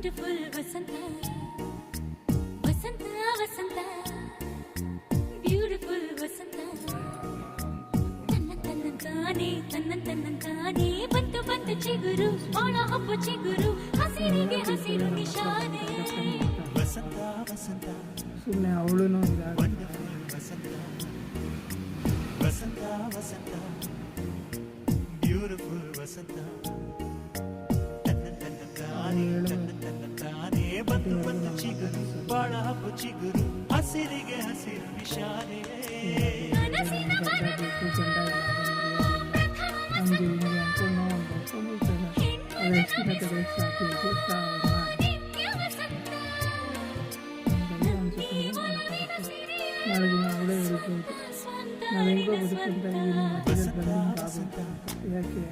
wonderful ವಸಂತ ವಸಂತ ವಸಂತ beautiful ವಸಂತ ತನ್ನಂತಾನೆ ಬಂತು ಬಂತು ಚಿಗುರು ಒಣ ಹಬ್ಬ ಚಿಗುರು ಹಸಿರಿಗೆ ಹಸಿರು ನಿಶಾನೆ ವಸಂತ ವಸಂತ ಸುಮ್ಮನೆ ಅವಳು ವಸಂತ ವಸಂತ ವಸಂತ ಬ್ಯೂಟಿಫುಲ್ ವಸಂತ ತಾನೇ ಬಂತು ಬಂತು ಚಿಗುರು ಬಾಳ ಹಬ್ಬ ಚಿಗುರು ಹಸಿರಿಗೆ ಹಸಿರು ನಿಶಾನೆ ಕನಸಿನ ಮರದ ಹಂಗೆ ಹಿಂಗೆ ಅನ್ಕೊಂಡು ಅದು ಎಷ್ಟಿನ ಕಡೆ ಸಾಕಿ ನಿತ್ಯ ವಸಂತ ನಾಳೆ ದಿನ ಅವಳೇ ಹೇಳ್ಬೋದು ನಾವು ಹೆಂಗೋ ಬದುಕಂತ ಇದ್ದೀನಿ ಯಾಕೆ